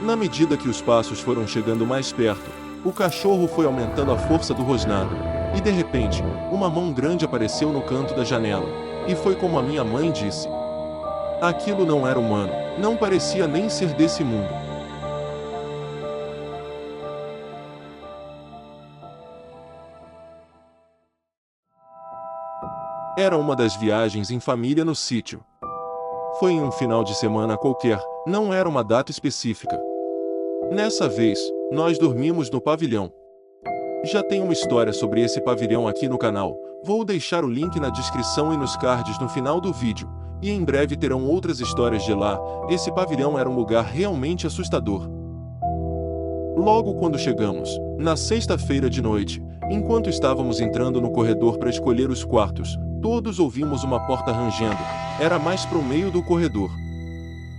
Na medida que os passos foram chegando mais perto, o cachorro foi aumentando a força do rosnado, e de repente, uma mão grande apareceu no canto da janela, e foi como a minha mãe disse. Aquilo não era humano, não parecia nem ser desse mundo. Era uma das viagens em família no sítio. Foi em um final de semana qualquer, não era uma data específica. Nessa vez, nós dormimos no pavilhão. Já tem uma história sobre esse pavilhão aqui no canal, vou deixar o link na descrição e nos cards no final do vídeo, e em breve terão outras histórias de lá. Esse pavilhão era um lugar realmente assustador. Logo quando chegamos, na sexta-feira de noite, enquanto estávamos entrando no corredor para escolher os quartos, todos ouvimos uma porta rangendo, era mais pro meio do corredor.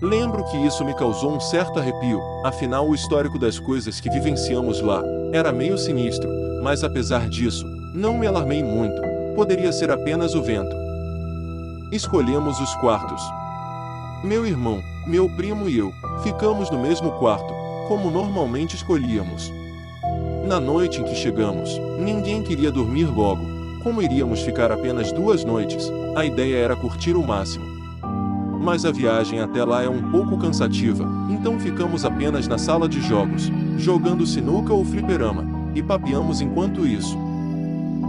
Lembro que isso me causou um certo arrepio, afinal o histórico das coisas que vivenciamos lá era meio sinistro, mas apesar disso, não me alarmei muito, poderia ser apenas o vento. Escolhemos os quartos. Meu irmão, meu primo e eu, ficamos no mesmo quarto, como normalmente escolhíamos. Na noite em que chegamos, ninguém queria dormir logo, como iríamos ficar apenas 2 noites, a ideia era curtir o máximo. Mas a viagem até lá é um pouco cansativa, então ficamos apenas na sala de jogos, jogando sinuca ou fliperama, e papeamos enquanto isso.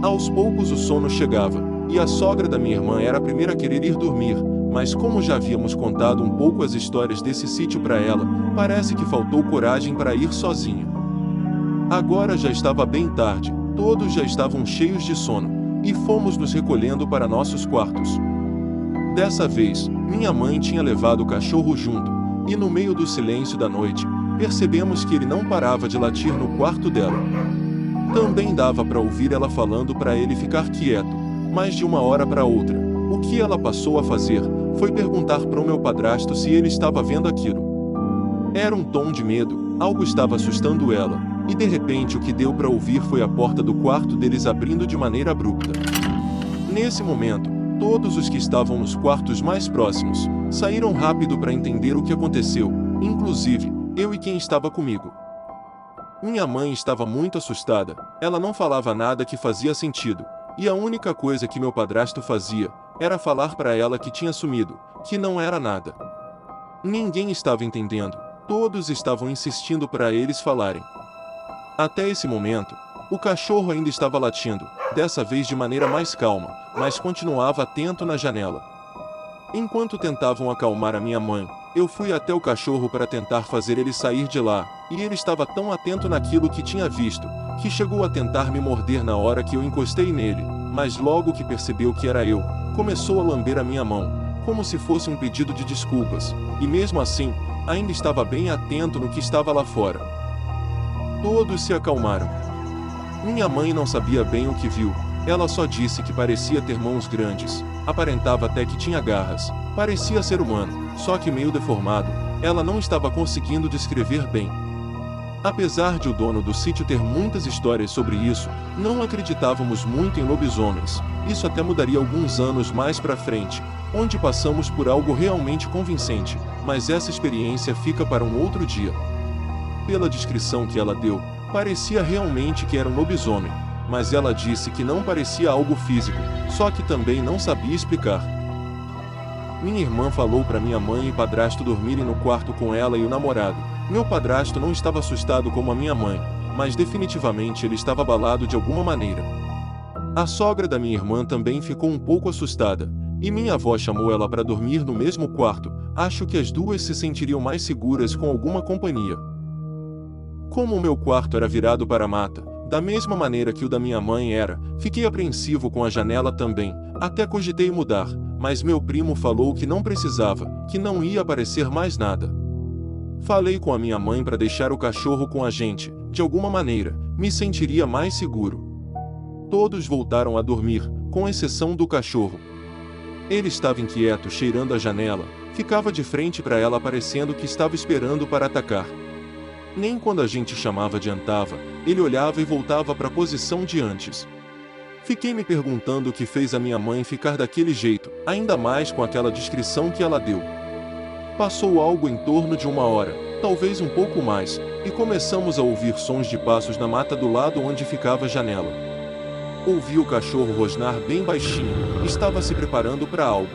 Aos poucos o sono chegava, e a sogra da minha irmã era a primeira a querer ir dormir, mas como já havíamos contado um pouco as histórias desse sítio para ela, parece que faltou coragem para ir sozinha. Agora já estava bem tarde, todos já estavam cheios de sono, e fomos nos recolhendo para nossos quartos. Dessa vez, minha mãe tinha levado o cachorro junto, e no meio do silêncio da noite, percebemos que ele não parava de latir no quarto dela. Também dava para ouvir ela falando para ele ficar quieto, mas de uma hora para outra, o que ela passou a fazer foi perguntar para o meu padrasto se ele estava vendo aquilo. Era um tom de medo, algo estava assustando ela, e de repente o que deu para ouvir foi a porta do quarto deles abrindo de maneira abrupta. Nesse momento, todos os que estavam nos quartos mais próximos saíram rápido para entender o que aconteceu, inclusive eu e quem estava comigo. Minha mãe estava muito assustada, ela não falava nada que fazia sentido, e a única coisa que meu padrasto fazia era falar para ela que tinha sumido, que não era nada. Ninguém estava entendendo, todos estavam insistindo para eles falarem. Até esse momento, o cachorro ainda estava latindo, dessa vez de maneira mais calma, mas continuava atento na janela. Enquanto tentavam acalmar a minha mãe, eu fui até o cachorro para tentar fazer ele sair de lá, e ele estava tão atento naquilo que tinha visto, que chegou a tentar me morder na hora que eu encostei nele, mas logo que percebeu que era eu, começou a lamber a minha mão, como se fosse um pedido de desculpas, e mesmo assim, ainda estava bem atento no que estava lá fora. Todos se acalmaram. Minha mãe não sabia bem o que viu, ela só disse que parecia ter mãos grandes, aparentava até que tinha garras, parecia ser humano, só que meio deformado, ela não estava conseguindo descrever bem. Apesar de o dono do sítio ter muitas histórias sobre isso, não acreditávamos muito em lobisomens, isso até mudaria alguns anos mais pra frente, onde passamos por algo realmente convincente, mas essa experiência fica para um outro dia. Pela descrição que ela deu, parecia realmente que era um lobisomem, mas ela disse que não parecia algo físico, só que também não sabia explicar. Minha irmã falou para minha mãe e padrasto dormirem no quarto com ela e o namorado. Meu padrasto não estava assustado como a minha mãe, mas definitivamente ele estava abalado de alguma maneira. A sogra da minha irmã também ficou um pouco assustada, e minha avó chamou ela para dormir no mesmo quarto, acho que as duas se sentiriam mais seguras com alguma companhia. Como o meu quarto era virado para a mata, da mesma maneira que o da minha mãe era, fiquei apreensivo com a janela também, até cogitei mudar, mas meu primo falou que não precisava, que não ia aparecer mais nada. Falei com a minha mãe para deixar o cachorro com a gente, de alguma maneira, me sentiria mais seguro. Todos voltaram a dormir, com exceção do cachorro. Ele estava inquieto cheirando a janela, ficava de frente para ela parecendo que estava esperando para atacar. Nem quando a gente chamava adiantava, ele olhava e voltava para a posição de antes. Fiquei me perguntando o que fez a minha mãe ficar daquele jeito, ainda mais com aquela descrição que ela deu. Passou algo em torno de 1 hora, talvez um pouco mais, e começamos a ouvir sons de passos na mata do lado onde ficava a janela. Ouvi o cachorro rosnar bem baixinho, estava se preparando para algo.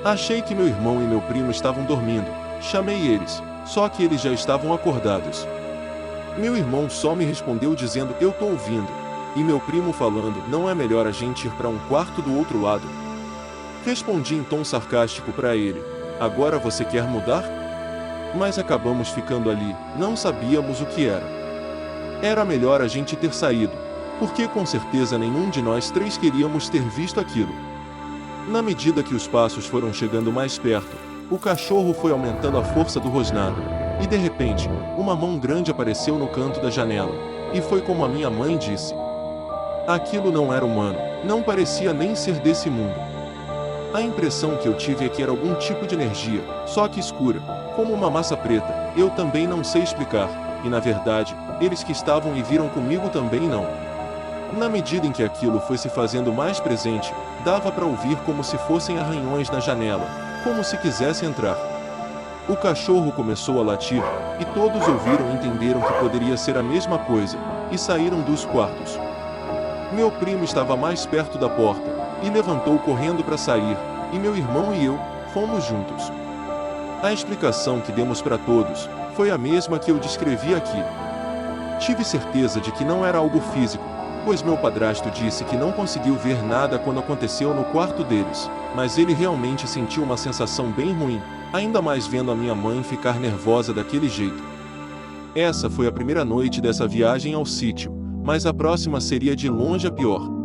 Achei que meu irmão e meu primo estavam dormindo, chamei eles, só que eles já estavam acordados. Meu irmão só me respondeu dizendo eu tô ouvindo, e meu primo falando não é melhor a gente ir para um quarto do outro lado? Respondi em tom sarcástico para ele, agora você quer mudar? Mas acabamos ficando ali, não sabíamos o que era. Era melhor a gente ter saído, porque com certeza nenhum de nós três queríamos ter visto aquilo. Na medida que os passos foram chegando mais perto, o cachorro foi aumentando a força do rosnado, e de repente, uma mão grande apareceu no canto da janela, e foi como a minha mãe disse. Aquilo não era humano, não parecia nem ser desse mundo. A impressão que eu tive é que era algum tipo de energia, só que escura, como uma massa preta, eu também não sei explicar, e na verdade, eles que estavam e viram comigo também não. Na medida em que aquilo foi se fazendo mais presente, dava para ouvir como se fossem arranhões na janela, como se quisesse entrar. O cachorro começou a latir, e todos ouviram e entenderam que poderia ser a mesma coisa, e saíram dos quartos. Meu primo estava mais perto da porta, e levantou correndo para sair, e meu irmão e eu fomos juntos. A explicação que demos para todos foi a mesma que eu descrevi aqui. Tive certeza de que não era algo físico, pois meu padrasto disse que não conseguiu ver nada quando aconteceu no quarto deles, mas ele realmente sentiu uma sensação bem ruim, ainda mais vendo a minha mãe ficar nervosa daquele jeito. Essa foi a primeira noite dessa viagem ao sítio, mas a próxima seria de longe a pior.